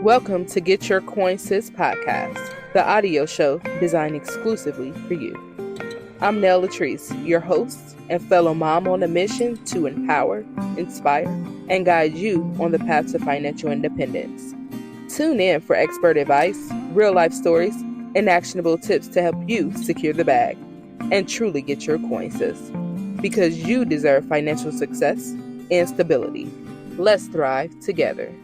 Welcome to Get Your Coins Sis podcast, the audio show designed exclusively for you. I'm Nell Latrice, your host and fellow mom on a mission to empower, inspire, and guide you on the path to financial independence. Tune in for expert advice, real life stories, and actionable tips to help you secure the bag and truly get your coins, sis. Because you deserve financial success and stability. Let's thrive together.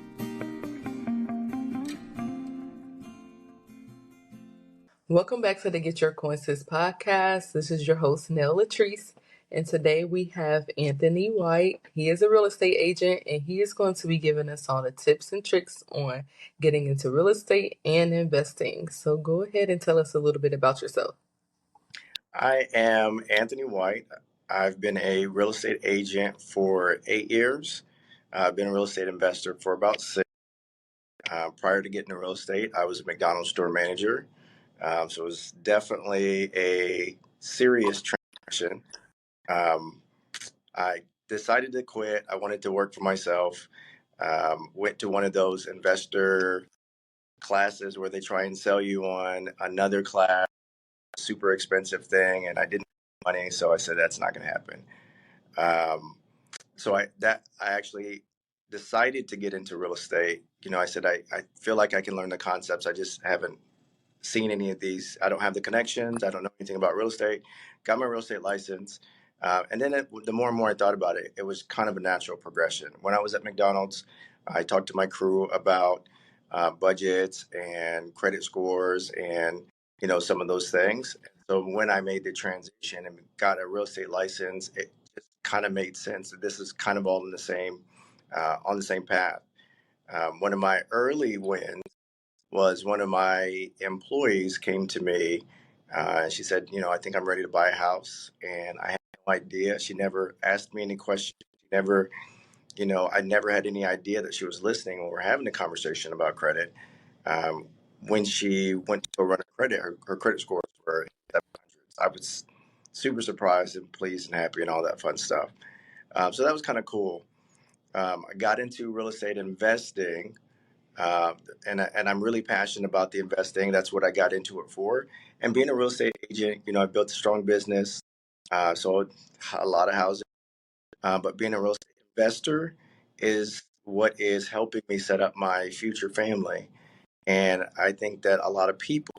Welcome back to the Get Your Coins Sis podcast. This is your host, Nell Latrice, and today we have Anthony White. He is a real estate agent, and he is going to be giving us all the tips and tricks on getting into real estate and investing. So go ahead and tell us a little bit about yourself. I am Anthony White. I've been a real estate agent for 8 years. I've been a real estate investor for about 6. Prior to getting into real estate, I was a McDonald's store manager. So it was definitely a serious transition. Um, I decided to quit. I wanted to work for myself. Went to one of those investor classes where they try and sell you on another class, super expensive thing, and I didn't have money, so I said that's not going to happen. So I actually decided to get into real estate. I said I feel like I can learn the concepts. I just haven't seen any of these. I don't have the connections. I don't know anything about real estate. Got my real estate license. And then the more and more I thought about it, it was kind of a natural progression. When I was at McDonald's, I talked to my crew about budgets and credit scores and, some of those things. So when I made the transition and got a real estate license, it just kind of made sense that this is kind of all in on the same path. One of my early wins was one of my employees came to me and she said, I think I'm ready to buy a house. And I had no idea. She never asked me any questions. She never, I never had any idea that she was listening when we're having a conversation about credit. Um, when she went to go run a credit, her credit scores were 700s. I was super surprised and pleased and happy and all that fun stuff. So that was kind of cool. I got into real estate investing, uh, and I'm really passionate about the investing. That's what I got into it for. And being a real estate agent, I built a strong business, sold a lot of houses. But being a real estate investor is what is helping me set up my future family. And I think that a lot of people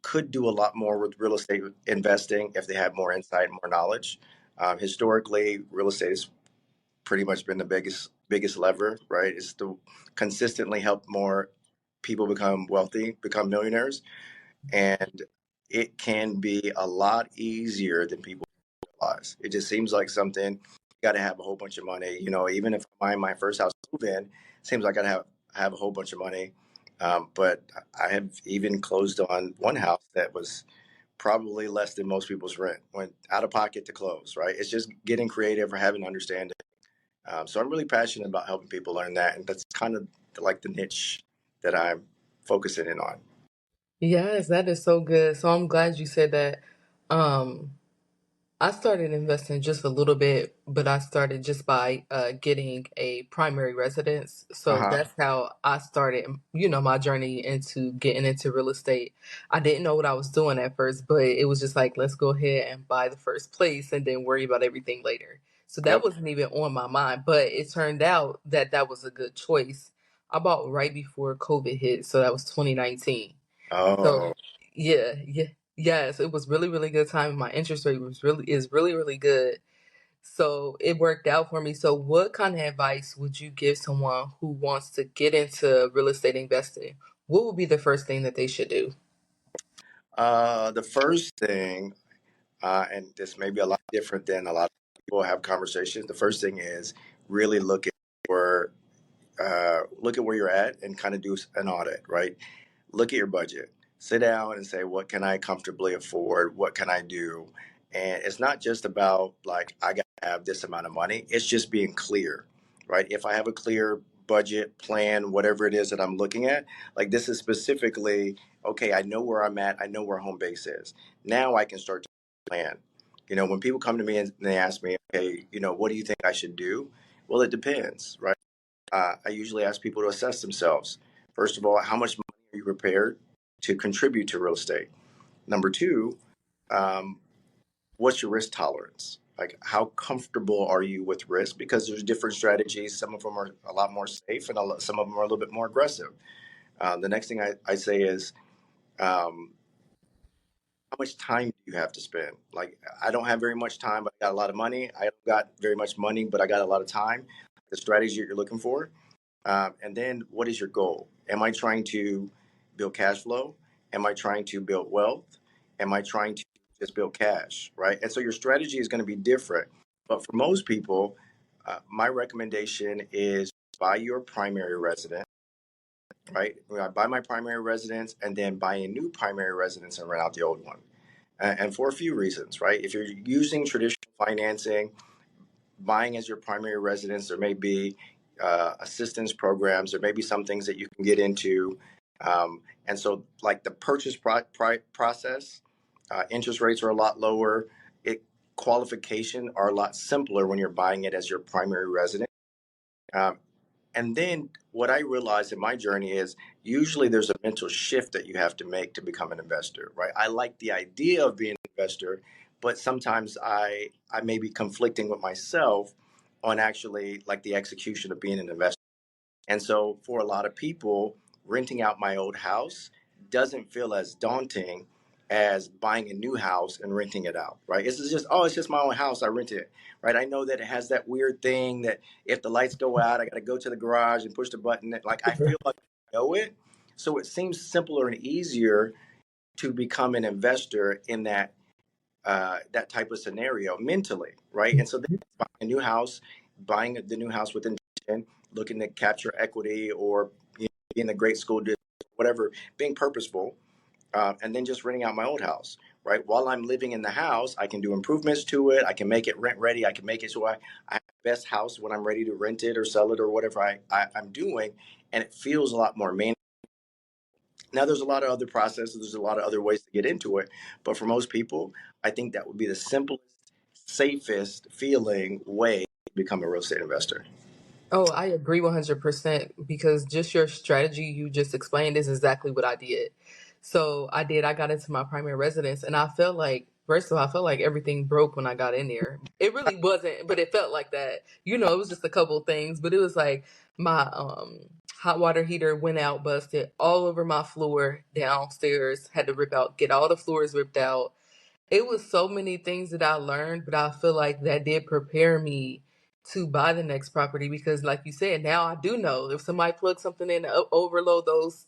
could do a lot more with real estate investing if they had more insight and more knowledge. Historically, real estate has pretty much been the biggest lever, right? It's to consistently help more people become wealthy, become millionaires, and it can be a lot easier than people realize. It just seems like something you got to have a whole bunch of money. Even if I buy my first house move in, seems like I have a whole bunch of money. But I have even closed on one house that was probably less than most people's rent. Went out of pocket to close, right? It's just getting creative or having understanding. So I'm really passionate about helping people learn that, and that's kind of like the niche that I'm focusing in on. Yes, that is so good. So I'm glad you said that. Um, I started investing just a little bit, but I started just by getting a primary residence. Uh So huh. that's how I started, my journey into getting into real estate. I didn't know what I was doing at first, but it was just like, let's go ahead and buy the first place and then worry about everything later. So that Yep. wasn't even on my mind, but it turned out that that was a good choice. I bought right before COVID hit, so that was 2019. So Oh, yeah, yeah, yes, it was really, really good time. My interest rate was really, really good. So it worked out for me. So what kind of advice would you give someone who wants to get into real estate investing? What would be the first thing that they should do? the first thing, and this may be a lot different than a lot of people have conversations. The first thing is really where look at where you're at and kind of do an audit, right? Look at your budget. Sit down and say, what can I comfortably afford? What can I do? And it's not just about like, I got to have this amount of money. It's just being clear, right? If I have a clear budget plan, whatever it is that I'm looking at, like this is specifically, okay, I know where I'm at. I know where home base is. Now I can start to plan. When people come to me and they ask me, okay, what do you think I should do? Well, it depends, right? I usually ask people to assess themselves. First of all, how much money are you prepared to contribute to real estate? Number two, um, what's your risk tolerance? Like, how comfortable are you with risk? Because there's different strategies. Some of them are a lot more safe, and some of them are a little bit more aggressive. The next thing I say is, um, how much time do you have to spend? Like, I don't have very much time, but I got a lot of money. I don't got very much money, but I got a lot of time. The strategy you're looking for. And then what is your goal? Am I trying to build cash flow? Am I trying to build wealth? Am I trying to just build cash? Right. And so your strategy is going to be different. But for most people, my recommendation is buy your primary residence, right? I buy my primary residence and then buy a new primary residence and rent out the old one. And for a few reasons, right? If you're using traditional financing, buying as your primary residence, there may be assistance programs, there may be some things that you can get into. And so, like the purchase process, interest rates are a lot lower. It qualification are a lot simpler when you're buying it as your primary residence. Um, and then what I realized in my journey is usually there's a mental shift that you have to make to become an investor, right? I like the idea of being an investor, but sometimes I may be conflicting with myself on actually like the execution of being an investor. And so for a lot of people, renting out my old house doesn't feel as daunting as buying a new house and renting it out, right? It's just, oh, it's just my own house. I rent it, right? I know that it has that weird thing that if the lights go out, I got to go to the garage and push the button. Like I feel like I know it. So it seems simpler and easier to become an investor in that type of scenario mentally, right? And so then buying a new house, buying the new house with intention, looking to capture equity or being a great school district, whatever, being purposeful, and then just renting out my old house, right? While I'm living in the house, I can do improvements to it. I can make it rent ready. I can make it so I have the best house when I'm ready to rent it or sell it or whatever I'm doing. And it feels a lot more manageable. Now, there's a lot of other processes, there's a lot of other ways to get into it. But for most people, I think that would be the simplest, safest feeling way to become a real estate investor. Oh, I agree 100% because just your strategy you just explained is exactly what I did. I got into my primary residence and I felt like, first of all, I felt like everything broke when I got in there. It really wasn't, but it felt like that. It was just a couple of things, but it was like my hot water heater went out, busted all over my floor downstairs, had to get all the floors ripped out. It was so many things that I learned, but I feel like that did prepare me to buy the next property because, like you said, now I do know if somebody plugs something in to overload those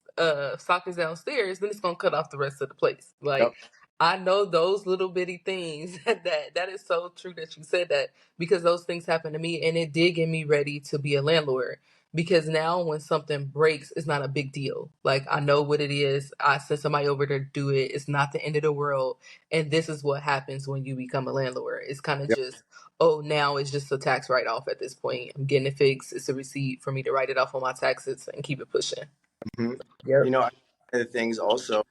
sockets downstairs, then it's gonna cut off the rest of the place. Yep. Like I know those little bitty things that is so true that you said that because those things happened to me and it did get me ready to be a landlord. Because now when something breaks, it's not a big deal. Like I know what it is. I sent somebody over to do it. It's not the end of the world. And this is what happens when you become a landlord. It's kind of Yep. just, oh, now it's just a tax write off at this point. I'm getting it fixed. It's a receipt for me to write it off on my taxes and keep it pushing. Mhm. Yep. You know, one of the things also,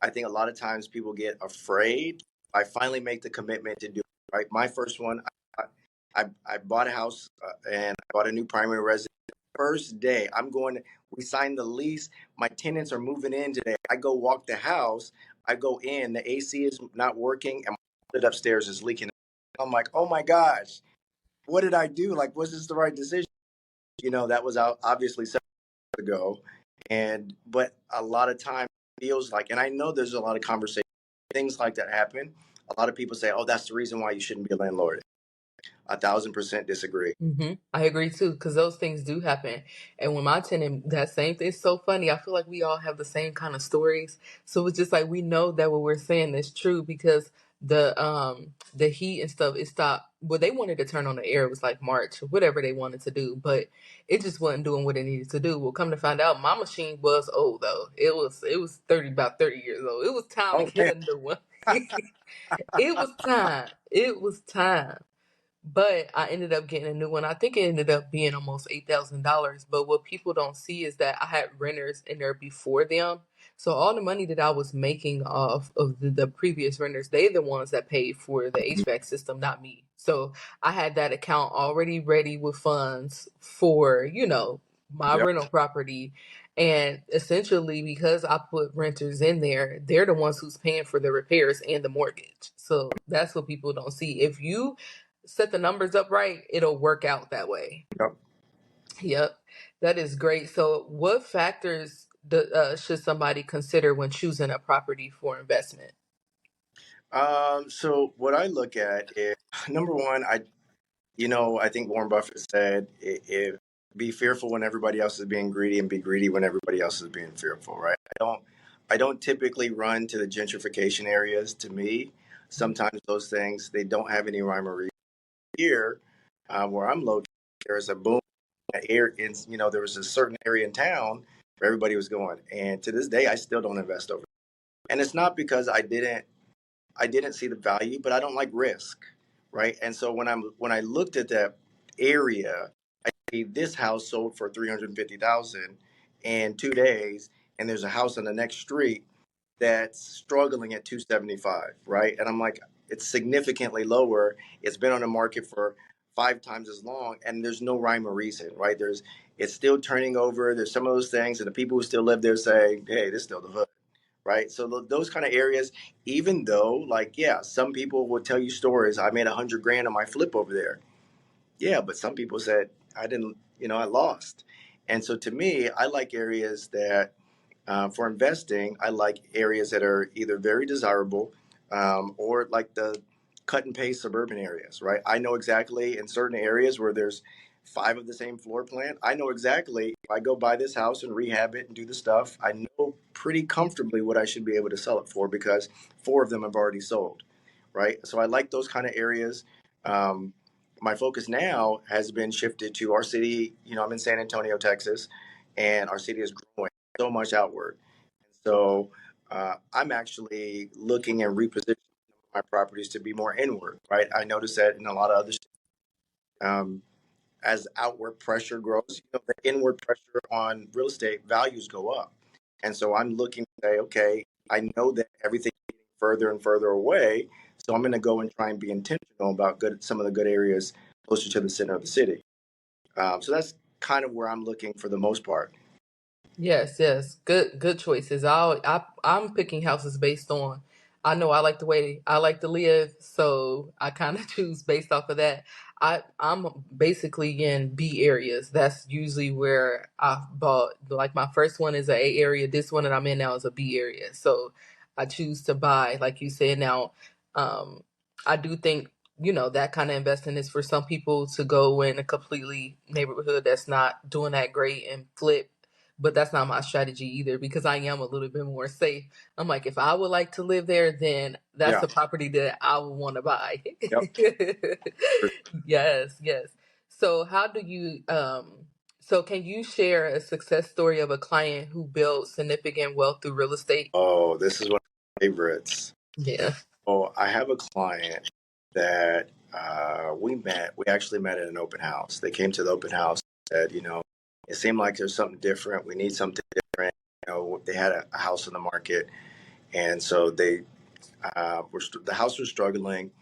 I think a lot of times people get afraid. I finally make the commitment to do it, right. My first one, I bought a house and I bought a new primary residence. First day, we signed the lease. My tenants are moving in today. I go walk the house. I go in. The AC is not working, and my toilet upstairs is leaking. I'm like, oh my gosh, what did I do? Like, was this the right decision? That was out obviously several years ago, but a lot of time feels like, and I know there's a lot of conversation, things like that happen. A lot of people say, oh, that's the reason why you shouldn't be a landlord. 1,000% disagree. I agree too, because those things do happen. And when my tenant, that same thing, it's so funny. I feel like we all have the same kind of stories. So it's just like we know that what we're saying is true because the heat and stuff, it stopped. Well, they wanted to turn on the air. It was like March, whatever they wanted to do, but it just wasn't doing what it needed to do. Well, come to find out, my machine was old though. It was about 30 years old. It was time to Oh get man. a new one. It was time. It was time. But I ended up getting a new one. I think it ended up being almost $8,000. But what people don't see is that I had renters in there before them. So all the money that I was making off of the previous renters, they're the ones that paid for the HVAC system, not me. So I had that account already ready with funds for, my Yep. rental property. And essentially, because I put renters in there, they're the ones who's paying for the repairs and the mortgage. So that's what people don't see. If you set the numbers up right, it'll work out that way. Yep. Yep, that is great. So, what factors should somebody consider when choosing a property for investment? So what I look at is number one, I think Warren Buffett said, if be fearful when everybody else is being greedy and be greedy when everybody else is being fearful, right? I don't typically run to the gentrification areas. To me, sometimes those things, they don't have any rhyme or reason. Here, where I'm located, there's a boom there was a certain area in town where everybody was going. And to this day, I still don't invest over. And it's not because I didn't see the value, but I don't like risk, right? And so when I looked at that area, I see this house sold for 350,000 in 2 days, and there's a house on the next street that's struggling at 275, right? And I'm like, it's significantly lower. It's been on the market for 5 times as long, and there's no rhyme or reason, right? It's still turning over. There's some of those things, and the people who still live there say, hey, this is still the hood, right? So those kind of areas, even though, like, yeah, some people will tell you stories. I made 100 grand on my flip over there. Yeah, but some people said I didn't. I lost. And so to me, I like areas that for investing, I like areas that are either very desirable or like the cut and paste suburban areas, right? I know exactly in certain areas where there's 5 of the same floor plan. I know exactly if I go buy this house and rehab it and do the stuff, I know pretty comfortably what I should be able to sell it for because 4 of them have already sold, right? So I like those kind of areas. Um, my focus now has been shifted to our city. I'm in San Antonio, Texas, and our city is growing so much outward. So I'm actually looking and repositioning my properties to be more inward, right? I noticed that in a lot of other states, um, as outward pressure grows, the inward pressure on real estate values go up. And so I'm looking to say, okay, I know that everything's getting further and further away. So I'm going to go and try and be intentional about some of the good areas closer to the center of the city. So that's kind of where I'm looking for the most part. Yes, yes. Good choices. I'm picking houses based on I know I like the way I like to live, so I kind of choose based off of that. I'm basically in B areas. That's usually where I bought. Like my first one is a A area. This one that I'm in now is a B area. So I choose to buy, like you said now. Um, I do think that kind of investing is for some people to go in a completely neighborhood that's not doing that great and flip, but that's not my strategy either because I am a little bit more safe. I'm like, if I would like to live there, then that's Yeah. the property that I would want to buy. Yep. Yes, yes. So how do you so can you share a success story of a client who built significant wealth through real estate? Oh, this is one of my favorites. Yeah. Oh, I have a client that we actually met at an open house. They came to the open house and said, it seemed like there's something different. We need something different. They had a house on the market, and so the house was struggling.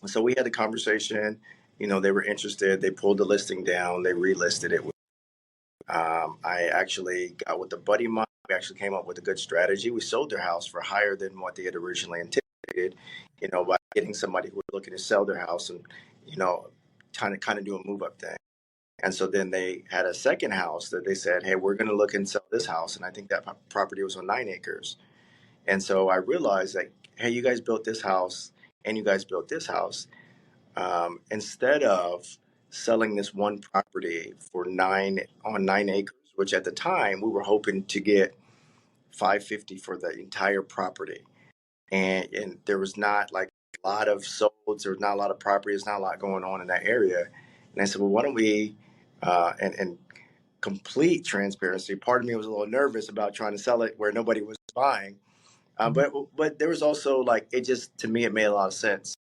So we had a conversation. They were interested. They pulled the listing down. They relisted it. I actually got with a buddy of mine. We actually came up with a good strategy. We sold their house for higher than what they had originally anticipated, by getting somebody who was looking to sell their house and, kind of do a move up thing. And so then they had a second house that they said, hey, we're going to look and sell this house. And I think that property was on 9 acres. And so I realized that, hey, you guys built this house and you guys built this house. Instead of selling this one property for 9 acres, which at the time we were hoping to get 550 for the entire property, and there was not like a lot of solds, there was not a lot of property, there's not a lot going on in that area. And I said, well, why don't we? And complete transparency, part of me was a little nervous about trying to sell it where nobody was buying, but there was also like it just to me it made a lot of sense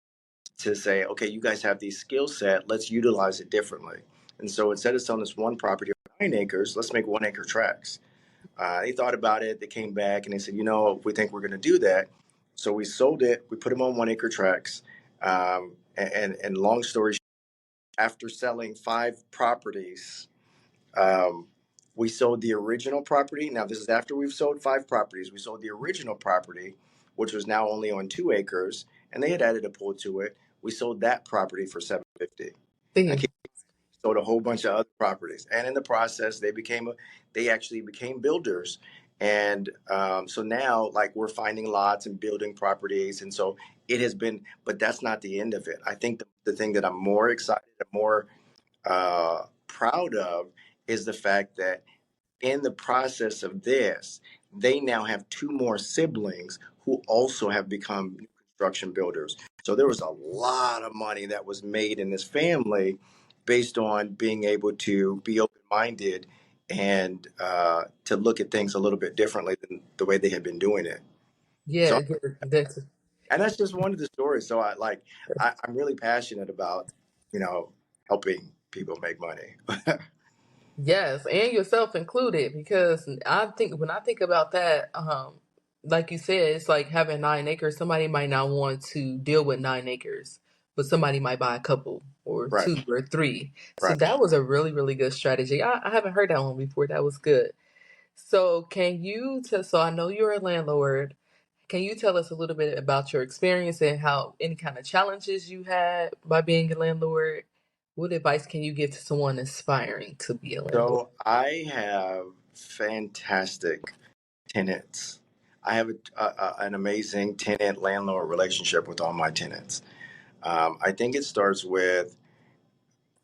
to say, okay, you guys have these skill set, let's utilize it differently. And so instead of selling this one property of 9 acres, let's make 1 acre tracts. They thought about it, they came back and they said, we think we're going to do that. So we sold it, we put them on 1 acre tracts. And long story short, after selling 5 properties, Um, we sold the original property. Now, this is after we've sold 5 properties. We sold the original property, which was now only on 2 acres, and they had added a pool to it. We sold that property for 750. I See, keep sold a whole bunch of other properties, and in the process, they actually became builders. And so now, like, we're finding lots and building properties, and so it has been. But that's not the end of it. I think the thing that I'm more excited and more proud of is the fact that in the process of this, they now have 2 more siblings who also have become new construction builders. So there was a lot of money that was made in this family based on being able to be open minded and to look at things a little bit differently than the way they had been doing it. So, yeah, that's and that's just one of the stories. So I'm really passionate about, you know, helping people make money. yes, and yourself included, because I think when I think about that, like you said, it's like having 9 acres. Somebody might not want to deal with 9 acres, but somebody might buy a couple or Right, two or three. So right. that was a really, really good strategy. I haven't heard that one before. That was good. So can you tell, so I know you're a landlord. Can you tell us a little bit about your experience and how any kind of challenges you had by being a landlord? What advice can you give to someone aspiring to be a landlord? So I have fantastic tenants. I have an amazing tenant landlord relationship with all my tenants. I think it starts with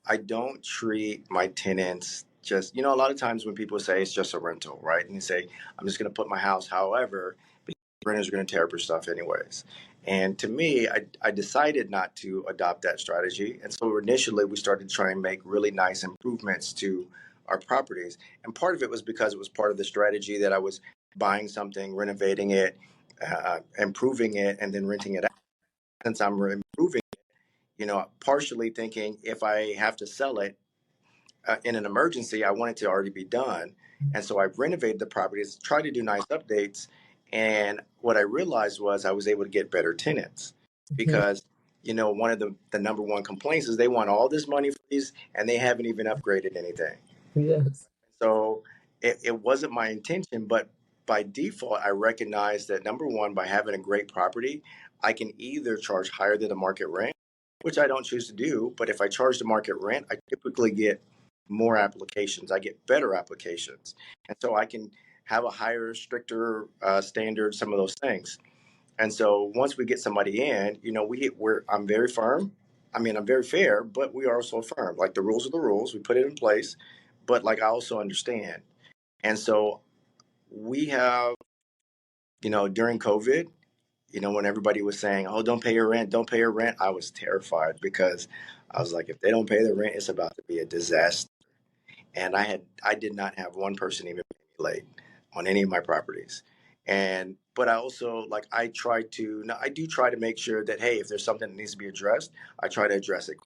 I don't treat my tenants just, a lot of times when people say it's just a rental, right? And they say, I'm just going to put my house, however, renters are going to tear up your stuff anyways. And to me, I decided not to adopt that strategy. And so initially, we started trying to make really nice improvements to our properties. And part of it was because it was part of the strategy that I was buying something, renovating it, improving it, and then renting it out. Since I'm improving, partially thinking if I have to sell it, in an emergency, I want it to already be done. And so I've renovated the properties, tried to do nice updates. And what I realized was I was able to get better tenants Mhm. because, one of the number one complaints is they want all this money for these and they haven't even upgraded anything. Yes. So it wasn't my intention, but by default, I recognized that number one, by having a great property, I can either charge higher than the market rent, which I don't choose to do. But if I charge the market rent, I typically get more applications. I get better applications. And so I can have a higher, stricter standard, some of those things. And so once we get somebody in, I'm very firm. I mean, I'm very fair, but we are also firm. Like the rules are the rules. We put it in place, but like I also understand. And so we have, during COVID, when everybody was saying, "Oh, don't pay your rent, don't pay your rent," I was terrified because I was like, if they don't pay the rent, it's about to be a disaster. And I did not have one person even pay me late on any of my properties. But I also like I try to now I do try to make sure that hey, if there's something that needs to be addressed, I try to address it,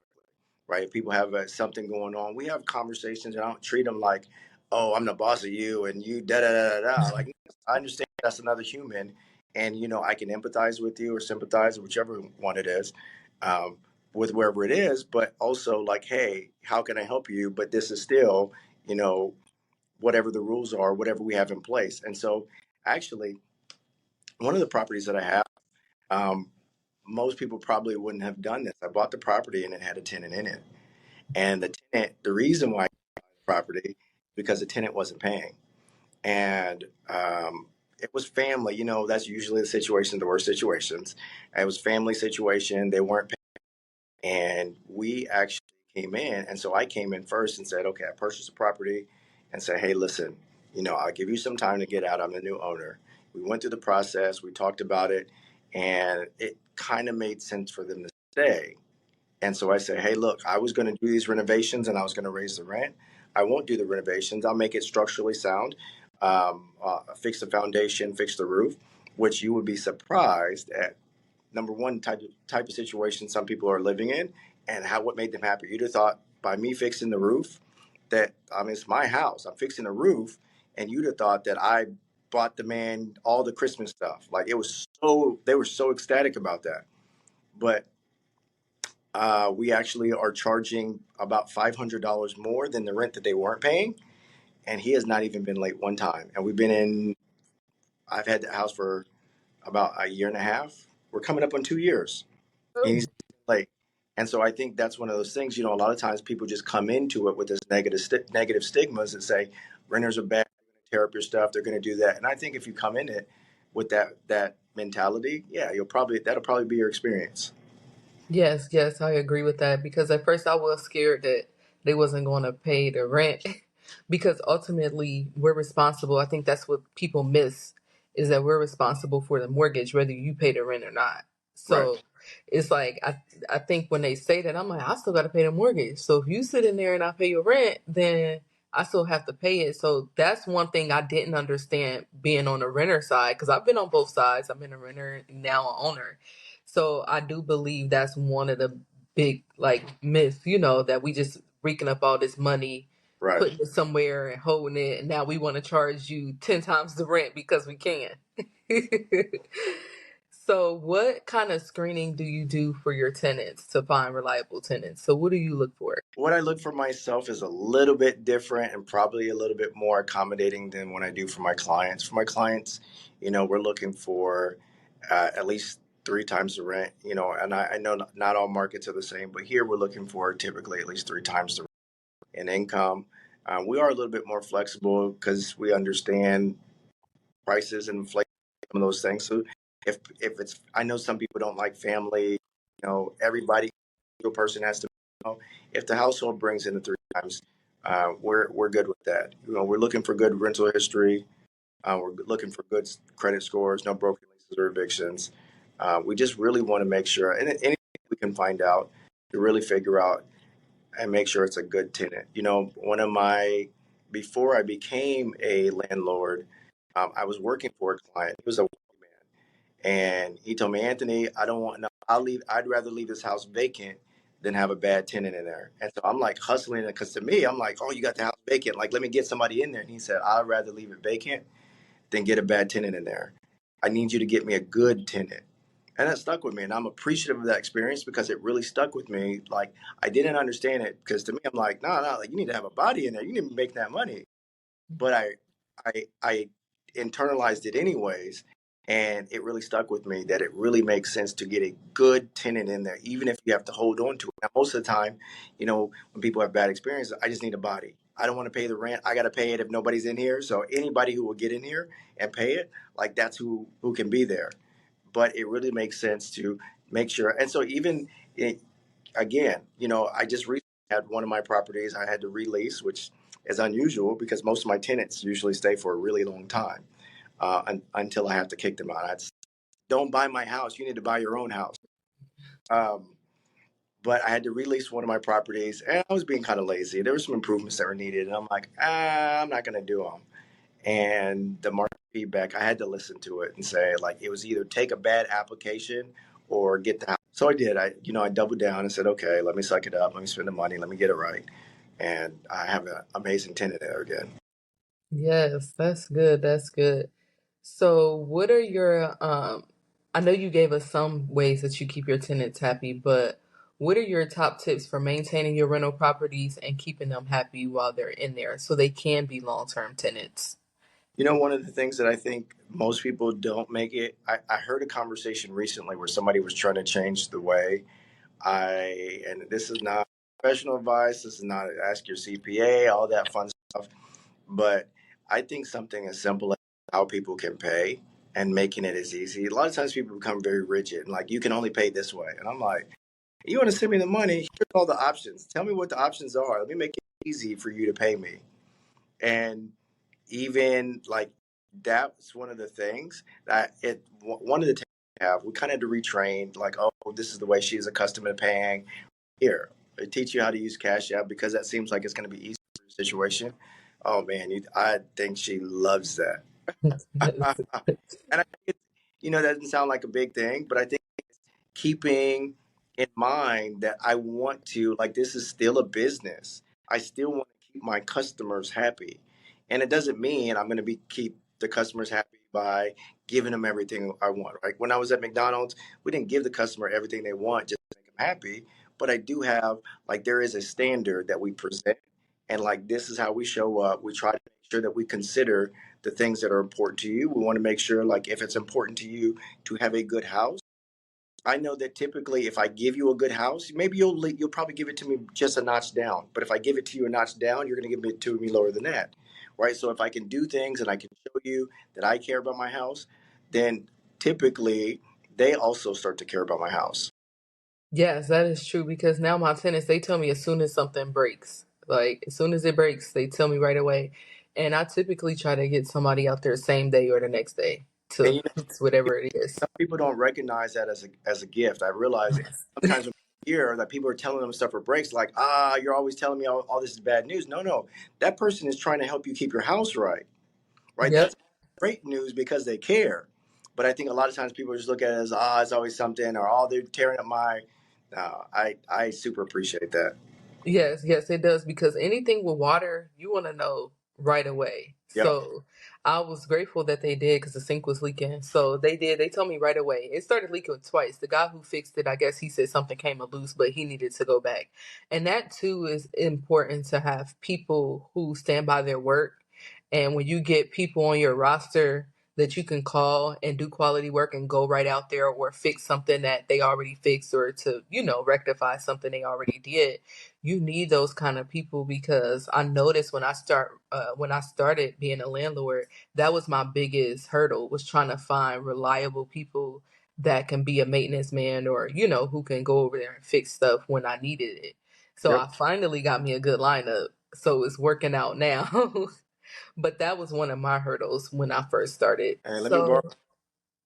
right? If people have something going on, we have conversations, and I don't treat them like, oh, I'm the boss of you and you da da da da da. Like I understand that's another human, and I can empathize with you or sympathize, whichever one it is, um, with wherever it is. But also like, hey, how can I help you? But this is still, you know, whatever the rules are, whatever we have in place. And so, actually, one of the properties that I have. Um, most people probably wouldn't have done this. I bought the property and it had a tenant in it. And the reason why I bought the property, because the tenant wasn't paying. And it was family, that's usually the situation, the worst situations. It was family situation. They weren't paying. And we actually came in. And so I came in first and said, okay, I purchased the property and said, hey, listen, I'll give you some time to get out. I'm the new owner. We went through the process. We talked about it. And it kind of made sense for them to stay. And so I say, hey, look, I was going to do these renovations and I was going to raise the rent. I won't do the renovations. I'll make it structurally sound, fix the foundation, fix the roof, which you would be surprised at. Number one, type of situation some people are living in, and what made them happy. You'd have thought by me fixing the roof that I mean it's my house. I'm fixing the roof, and you'd have thought that I bought the man all the Christmas stuff. Like it was so they were so ecstatic about that, but we actually are charging about $500 more than the rent that they weren't paying. and he has not even been late one time. And I've had the house for about a year and a half. We're coming up on 2 years, and Oh, he's late. And so I think that's one of those things. A lot of times people just come into it with this negative stigmas that say renters are bad, they're going to tear up your stuff, they're going to do that. And I think if you come in it with that mentality, yeah, that'll probably be your experience. yes, yes, I agree with that because at first I was scared that they wasn't going to pay the rent because ultimately we're responsible. I think that's what people miss is that we're responsible for the mortgage whether you pay the rent or not. Right. So it's like I think when they say that I'm like I still got to pay the mortgage. So if you sit in there and I pay your rent, then I still have to pay it. So that's one thing I didn't understand being on the renter side because I've been on both sides. I've been a renter and now an owner. So I do believe that's one of the big like myths, that we just raking up all this money, Right. putting it somewhere and holding it, and now we want to charge you 10 times the rent because we can. So what kind of screening do you do for your tenants to find reliable tenants? So what do you look for? What I look for myself is a little bit different and probably a little bit more accommodating than what I do for my clients. For my clients, we're looking for at least three times the rent, and I know not all markets are the same, but here we're looking for typically at least three times the rent in income. We are a little bit more flexible because we understand prices and inflation, some of those things. So if it's, I know some people don't like family. Everybody, single person has to. If the household brings in the three times, we're good with that. We're looking for good rental history. We're looking for good credit scores, no broken leases or evictions. We just really want to make sure, and anything we can find out to really figure out and make sure it's a good tenant. Before I became a landlord, I was working for a client. He was a wealthy man, and he told me, Anthony, I don't want no. I'd rather leave this house vacant than have a bad tenant in there. And so I'm like hustling because to me, I'm like, oh, you got the house vacant. Like, let me get somebody in there. And he said, I'd rather leave it vacant than get a bad tenant in there. I need you to get me a good tenant. And that stuck with me. And I'm appreciative of that experience because it really stuck with me. Like, I didn't understand it because to me, I'm like, no, like, you need to have a body in there. You need to make that money. But I internalized it anyways. And it really stuck with me that it really makes sense to get a good tenant in there, even if you have to hold on to it. Now, most of the time, when people have bad experiences, I just need a body. I don't want to pay the rent. I got to pay it if nobody's in here. So anybody who will get in here and pay it, like that's who can be there. But it really makes sense to make sure. And so again, I just recently had one of my properties I had to release, which is unusual because most of my tenants usually stay for a really long time until I have to kick them out. Don't buy my house. You need to buy your own house. Um, but I had to release one of my properties, and I was being kind of lazy. There were some improvements that were needed, and I'm like, I'm not going to do them. And the market feedback, I had to listen to it and say, like, it was either take a bad application or get the house. So I did. I doubled down and said, okay, let me suck it up. Let me spend the money. Let me get it right. And I have an amazing tenant there again. Yes, that's good. That's good. So, what are your I know you gave us some ways that you keep your tenants happy, but what are your top tips for maintaining your rental properties and keeping them happy while they're in there so they can be long-term tenants? One of the things that I think most people don't make it, I heard a conversation recently where somebody was trying to change the way and this is not professional advice, this is not ask your CPA, all that fun stuff. But I think something as simple as how people can pay and making it as easy. A lot of times people become very rigid and like, you can only pay this way. And I'm like, you want to send me the money? Here's all the options. Tell me what the options are. Let me make it easy for you to pay me. And even like that's one of the things one of the things we kind of had to retrain like, oh, this is the way she's accustomed to paying. Here, I teach you how to use Cash App because that seems like it's going to be easy for your situation. Oh man, I think she loves that. Yes. And I think that doesn't sound like a big thing, but I think keeping in mind that I want to, like, this is still a business. I still want to keep my customers happy. And it doesn't mean I'm going to keep the customers happy by giving them everything I want. Right? When I was at McDonald's, we didn't give the customer everything they want just to make them happy. But I do have, like, there is a standard that we present. And, like, this is how we show up. We try to make sure that we consider the things that are important to you. We want to make sure, like, if it's important to you to have a good house, I know that typically if I give you a good house, maybe you'll probably give it to me just a notch down. But if I give it to you a notch down, you're going to give it to me lower than that, right? So if I can do things and I can show you that I care about my house, then typically they also start to care about my house. Yes, that is true because now my tenants, they tell me as soon as something breaks. Like as soon as it breaks, they tell me right away. And I typically try to get somebody out there same day or the next day And to fix whatever it is. some people don't recognize that as a gift. I realize sometimes when I hear that people are telling them stuff for breaks, like, you're always telling me all this is bad news. No, no, that person is trying to help you keep your house right. Right? Yep. That's great news because they care. But I think a lot of times people just look at it as, it's always something, or they're tearing up my. No, I super appreciate that. Yes, yes, it does because anything with water, you want to know right away. Yep. So I was grateful that they did because the sink was leaking. So they did. They told me right away. It started leaking twice. The guy who fixed it, I guess he said something came loose, but he needed to go back. And that too is important to have people who stand by their work. And when you get people on your roster that you can call and do quality work and go right out there or fix something that they already fixed or to, rectify something they already did, you need those kind of people because I noticed when I started being a landlord, that was my biggest hurdle was trying to find reliable people that can be a maintenance man or who can go over there and fix stuff when I needed it. So Yep. I finally got me a good lineup. So it's working out now. But that was one of my hurdles when I first started. And let me borrow. So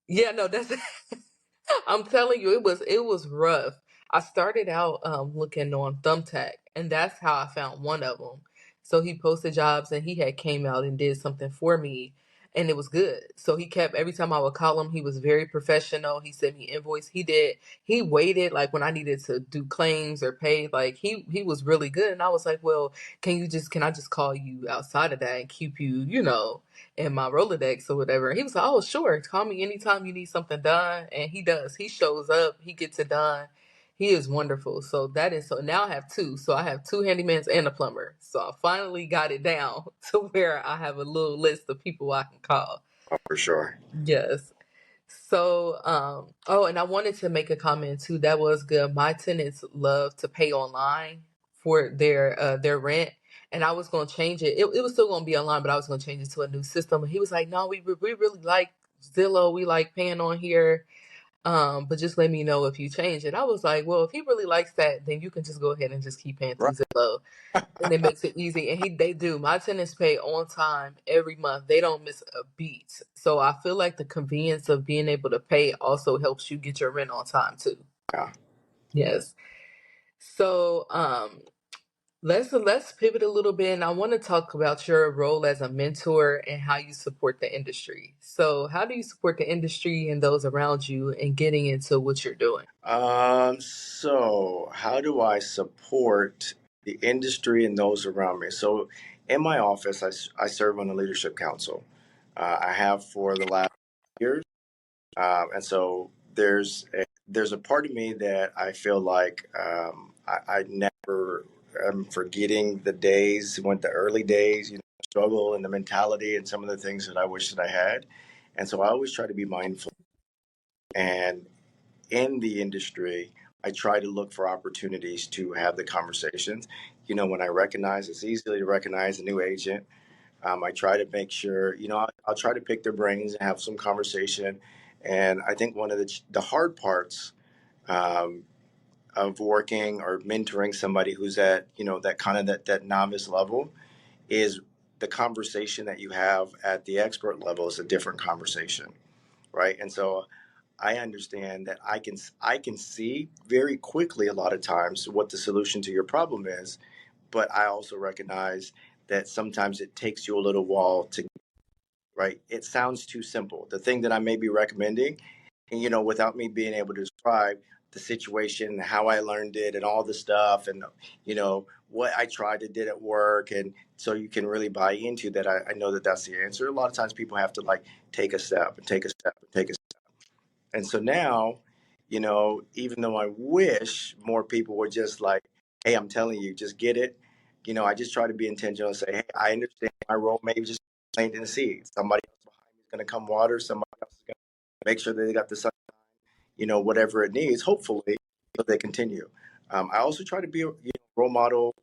yeah, no, that's I'm telling you, it was rough. I started out looking on Thumbtack, and that's how I found one of them. So he posted jobs, and he had came out and did something for me, and it was good. So he kept every time I would call him, he was very professional. He sent me invoice. He waited like when I needed to do claims or pay. Like he was really good, and I was like, well, can I just call you outside of that and keep you, in my Rolodex or whatever. He was like, oh, sure. Call me anytime you need something done. And he does. He shows up. He gets it done. He is wonderful. So now I have two. So I have two handymans and a plumber. So I finally got it down to where I have a little list of people I can call. Oh, for sure. Yes. So, and I wanted to make a comment too. That was good. My tenants love to pay online for their rent, and I was gonna change it. It was still gonna be online, but I was gonna change it to a new system. And he was like, "No, we really like Zillow. We like paying on here. But just let me know if you change it." I was like, "Well, if he really likes that, then you can just go ahead and just keep paying through Right. Zillow." And it makes it easy. And they do. My tenants pay on time every month. They don't miss a beat. So I feel like the convenience of being able to pay also helps you get your rent on time too. Yeah. Yes. So let's pivot a little bit, and I want to talk about your role as a mentor and how you support the industry. So how do you support the industry and those around you in getting into what you're doing? So how do I support the industry and those around me? So in my office, I serve on the leadership council. I have for the last years. And so there's a part of me that I feel like I never am forgetting the days, when the early days, struggle and the mentality and some of the things that I wish that I had. And so I always try to be mindful. And in the industry, I try to look for opportunities to have the conversations. When I recognize it's easy to recognize a new agent, I try to make sure, I'll try to pick their brains and have some conversation. And I think one of the hard parts um, of working or mentoring somebody who's at, that kind of that novice level is the conversation that you have at the expert level is a different conversation, right? And so I understand that I can see very quickly a lot of times what the solution to your problem is, but I also recognize that sometimes it takes you a little while to, right? It sounds too simple. The thing that I may be recommending, and without me being able to describe the situation, how I learned it, and all the stuff, and what I tried to did at work, and so you can really buy into that. I know that that's the answer. A lot of times people have to like take a step and take a step and take a step. And so now, even though I wish more people were just like, hey, I'm telling you, just get it. I just try to be intentional and say, hey, I understand My role may just be planting the seeds. Somebody else behind me is going to come water. Somebody else is going to make sure that they got the sun, whatever it needs, hopefully, so they continue. I also try to be a role model,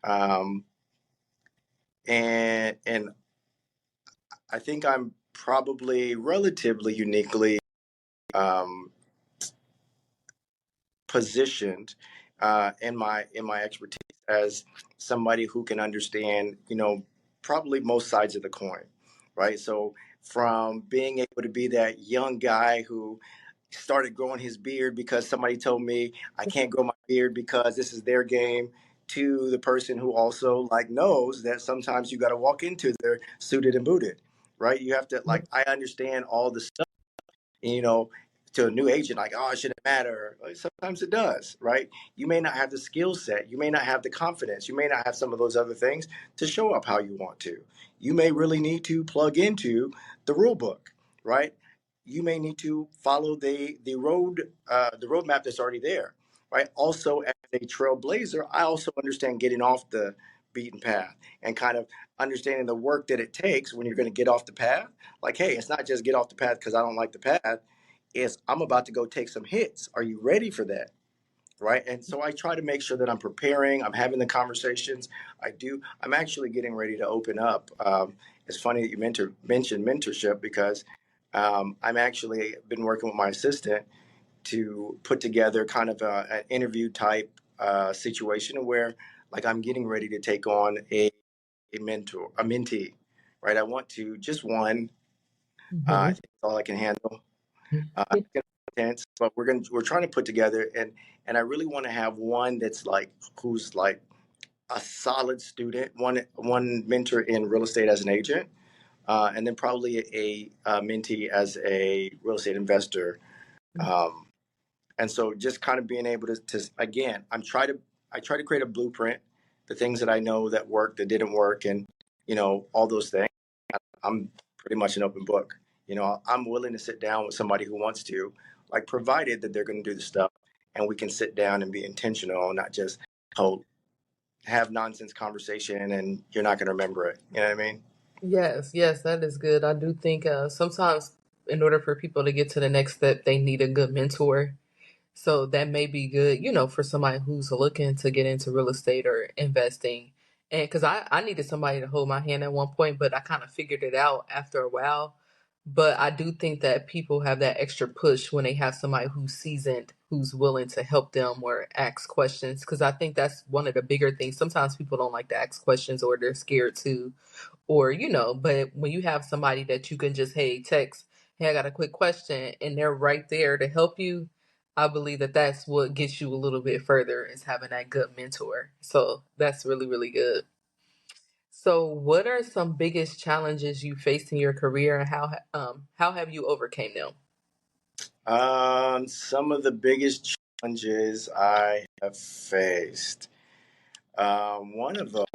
um, and I think I'm probably relatively uniquely um, positioned in my expertise as somebody who can understand, probably most sides of the coin, right? So from being able to be that young guy who started growing his beard because somebody told me I can't grow my beard because this is their game, to the person who also like knows that sometimes you got to walk into their suited and booted, right? You have to, like, I understand all the stuff, you know, to a new agent, like, oh, it shouldn't matter. Like, sometimes it does, right? You may not have the skill set. You may not have the confidence. You may not have some of those other things to show up how you want to. You may really need to plug into the rule book, right? You may need to follow the roadmap that's already there, right? Also, as a trailblazer, I also understand getting off the beaten path and kind of understanding the work that it takes when you're going to get off the path. Like, hey, it's not just get off the path because I don't like the path. It's I'm about to go take some hits. Are you ready for that? Right. And so I try to make sure that I'm preparing. I'm having the conversations. I'm actually getting ready to open up. It's funny that you mentioned mentorship because I'm actually been working with my assistant to put together kind of an interview type situation where, like, I'm getting ready to take on a mentee, right? I want to just one. I think that's all I can handle. It's gonna be intense, but we're trying to put together, and I really want to have one that's like who's like a solid student, one mentor in real estate as an agent, and then probably a mentee as a real estate investor. Um, and so just kind of being able to again, I try to create a blueprint, the things that I know that worked, that didn't work, and all those things. I'm pretty much an open book. I'm willing to sit down with somebody who wants to, like, provided that they're going to do the stuff, and we can sit down and be intentional, not just hold have nonsense conversation and you're not going to remember it. You know what I mean? Yes, yes, that is good. I do think sometimes in order for people to get to the next step, they need a good mentor. So that may be good, for somebody who's looking to get into real estate or investing. And because I needed somebody to hold my hand at one point, but I kind of figured it out after a while. But I do think that people have that extra push when they have somebody who's seasoned, who's willing to help them or ask questions. Because I think that's one of the bigger things. Sometimes people don't like to ask questions or they're scared to, or but when you have somebody that you can just, hey, text, hey, I got a quick question, and they're right there to help you. I believe that that's what gets you a little bit further, is having that good mentor. So that's really, really good. So what are some biggest challenges you faced in your career, and how have you overcame them? Some of the biggest challenges I have faced. One of them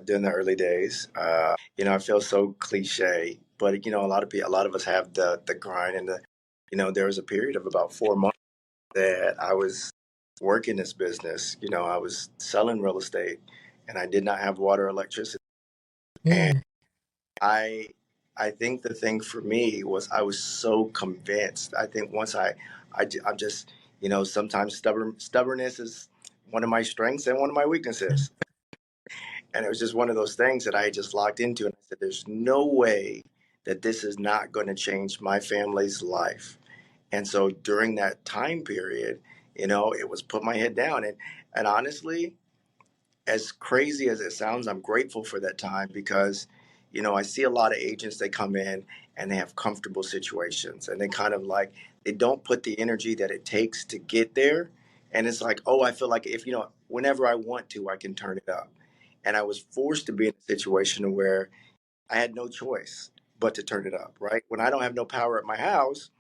during the early days. I feel so cliche, but a lot of us have the grind and the. There was a period of about 4 months that I was working this business. I was selling real estate, and I did not have water, electricity, and Mm. I. I think the thing for me was I was so convinced. I think once I'm just, sometimes stubbornness is one of my strengths and one of my weaknesses. And it was just one of those things that I had just locked into. And I said, there's no way that this is not going to change my family's life. And so during that time period, it was put my head down. And honestly, as crazy as it sounds, I'm grateful for that time because, I see a lot of agents that come in and they have comfortable situations and they kind of like, they don't put the energy that it takes to get there. And it's like, oh, I feel like if, whenever I want to, I can turn it up. And I was forced to be in a situation where I had no choice but to turn it up, right? When I don't have no power at my house,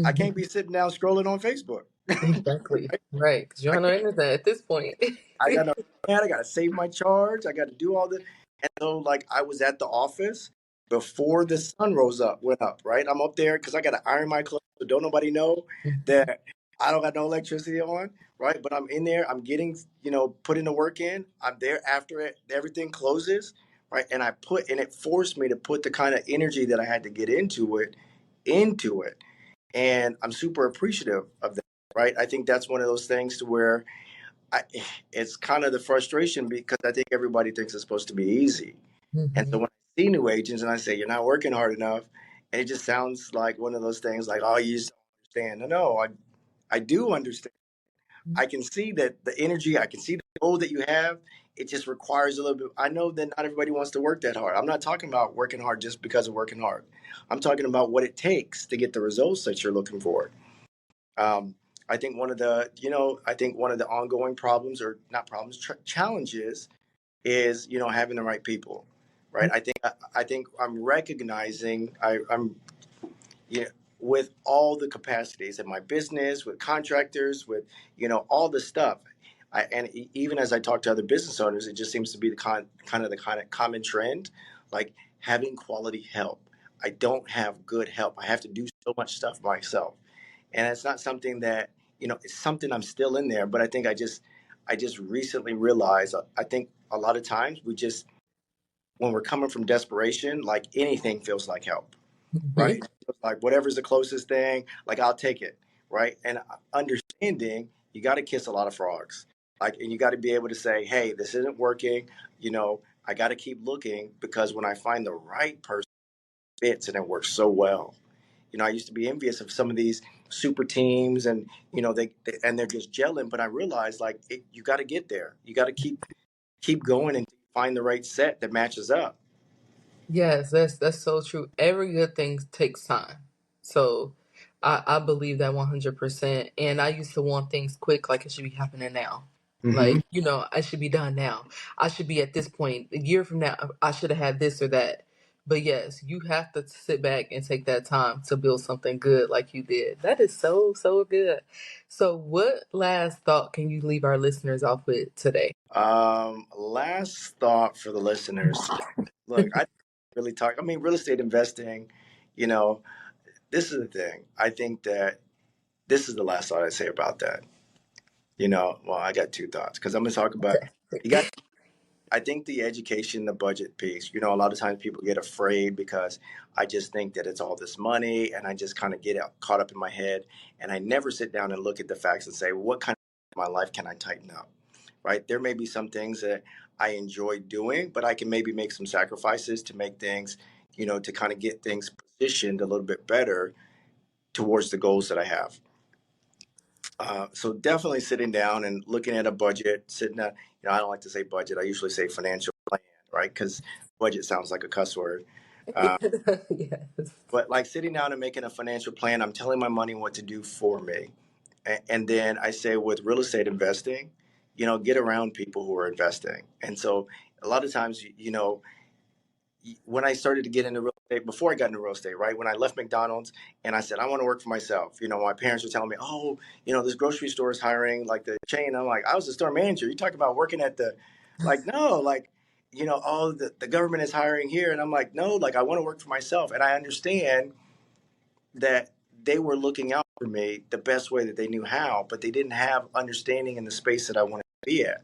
I can't be sitting down scrolling on Facebook. Exactly. Right? Right. Because you I don't know anything at this point. I got no man, I gotta save my charge. I gotta do all this. And so like I was at the office before the sun went up, right? I'm up there because I gotta iron my clothes, so don't nobody know that I don't got no electricity on, right? But I'm in there, I'm getting, putting the work in. I'm there after everything closes, right? And it forced me to put the kind of energy that I had to get into it. And I'm super appreciative of that, right? I think that's one of those things to where I, it's kind of the frustration because I think everybody thinks it's supposed to be easy. And so Hmm. when I see new agents and I say, you're not working hard enough, and it just sounds like one of those things like, oh, you just don't understand. No, I do understand. I can see that the energy, I can see the goal that you have. It just requires a little bit. I know that not everybody wants to work that hard. I'm not talking about working hard just because of working hard. I'm talking about what it takes to get the results that you're looking for. Um, I think I think one of the ongoing problems, or not problems, challenges, is having the right people, right? I think I'm recognizing I'm you know, with all the capacities in my business, with contractors, with all the stuff. Even as I talk to other business owners, it just seems to be the kind of common trend, like having quality help. I don't have good help. I have to do so much stuff myself, and it's not something that it's something I'm still in there. But I just recently realized. I think a lot of times when we're coming from desperation, like anything feels like help, Yeah. right? Like whatever's the closest thing, like I'll take it, right? And understanding you got to kiss a lot of frogs, like, and you got to be able to say, hey, this isn't working. I got to keep looking because when I find the right person, it fits and it works so well. I used to be envious of some of these super teams, and and they're just gelling. But I realized like you got to get there. You got to keep going and find the right set that matches up. Yes, that's so true. Every good thing takes time. So I believe that 100%. And I used to want things quick, like it should be happening now. Hmm. Like, I should be done now. I should be at this point. A year from now, I should have had this or that. But yes, you have to sit back and take that time to build something good like you did. That is so, so good. So, what last thought can you leave our listeners off with today? Last thought for the listeners today. Look, I really talk. I mean, real estate investing. You know, this is the thing. I think that this is the last thought I say about that. Well, I got two thoughts because I'm going to talk about. You got. I think the education, the budget piece. A lot of times people get afraid because I just think that it's all this money, and I just kind of get caught up in my head, and I never sit down and look at the facts and say, well, what kind of my life can I tighten up? Right? There may be some things that I enjoy doing, but I can maybe make some sacrifices to make things, to kind of get things positioned a little bit better towards the goals that I have. So definitely sitting down and looking at a budget, sitting at, I don't like to say budget. I usually say financial plan, right? Because budget sounds like a cuss word. Uh, Yes. but like sitting down and making a financial plan, I'm telling my money what to do for me. And then I say with real estate investing, get around people who are investing. And so a lot of times, when I started to get into real estate, before I got into real estate, right? When I left McDonald's and I said, I want to work for myself, my parents were telling me, oh, this grocery store is hiring like the chain. I'm like, I was the store manager. You talk about working at like, no, like, oh, the government is hiring here. And I'm like, no, like, I want to work for myself. And I understand that they were looking out for me the best way that they knew how, but they didn't have understanding in the space that I wanted to be at.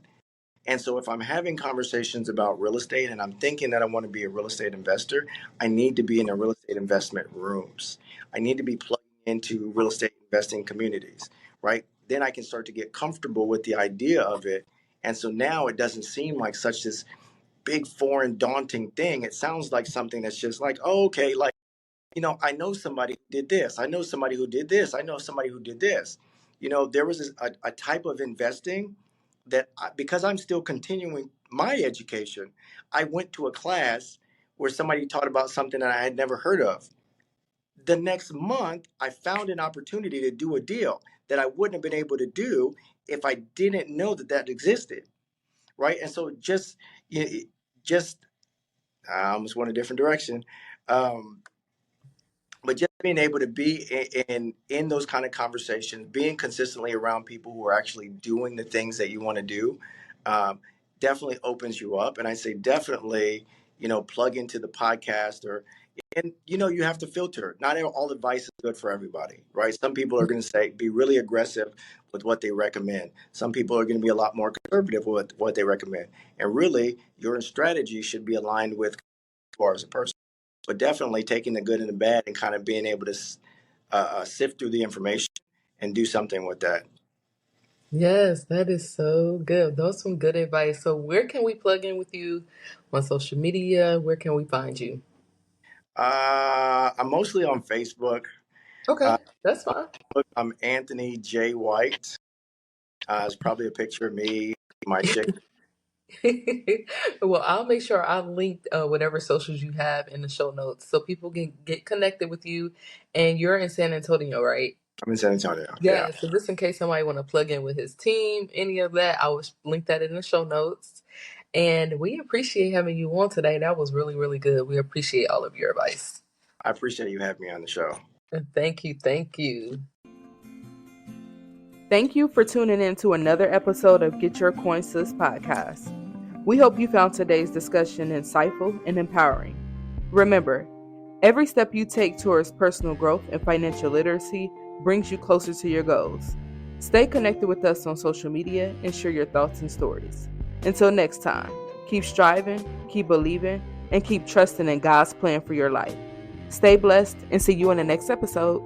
And so if I'm having conversations about real estate and I'm thinking that I want to be a real estate investor, I need to be in the real estate investment rooms. I need to be plugging into real estate investing communities, right? Then I can start to get comfortable with the idea of it. And so now it doesn't seem like such this big foreign daunting thing. It sounds like something that's just like, oh, okay, like, I know somebody who did this. I know somebody who did this. I know somebody who did this. There was a type of investing that because I'm still continuing my education, I went to a class where somebody taught about something that I had never heard of. The next month, I found an opportunity to do a deal that I wouldn't have been able to do if I didn't know that that existed. Right. And so just, I almost went a different direction. Um, but just being able to be in those kind of conversations, being consistently around people who are actually doing the things that you want to do, um, definitely opens you up. And I say definitely, plug into the podcast or And you have to filter. Not all advice is good for everybody, right? Some people are going to say be really aggressive with what they recommend. Some people are going to be a lot more conservative with what they recommend. And really, your strategy should be aligned with who you are as a person. But definitely taking the good and the bad and kind of being able to sift through the information and do something with that. Yes, that is so good. Those some good advice. So where can we plug in with you on social media? Where can we find you? I'm mostly on Facebook. Okay, Uh, that's fine. I'm Anthony J. White. It's probably a picture of me, my chick. Well, I'll make sure I link whatever socials you have in the show notes so people can get connected with you. And you're in San Antonio, right? I'm in San Antonio. Yeah, Yeah, so just in case somebody want to plug in with his team, any of that, I will link that in the show notes. And we appreciate having you on today. That was really, really good. We appreciate all of your advice. I appreciate you having me on the show. And thank you. Thank you. Thank you for tuning in to another episode of Get Your Coins Sis podcast. We hope you found today's discussion insightful and empowering. Remember, every step you take towards personal growth and financial literacy brings you closer to your goals. Stay connected with us on social media and share your thoughts and stories. Until next time, keep striving, keep believing, and keep trusting in God's plan for your life. Stay blessed and see you in the next episode.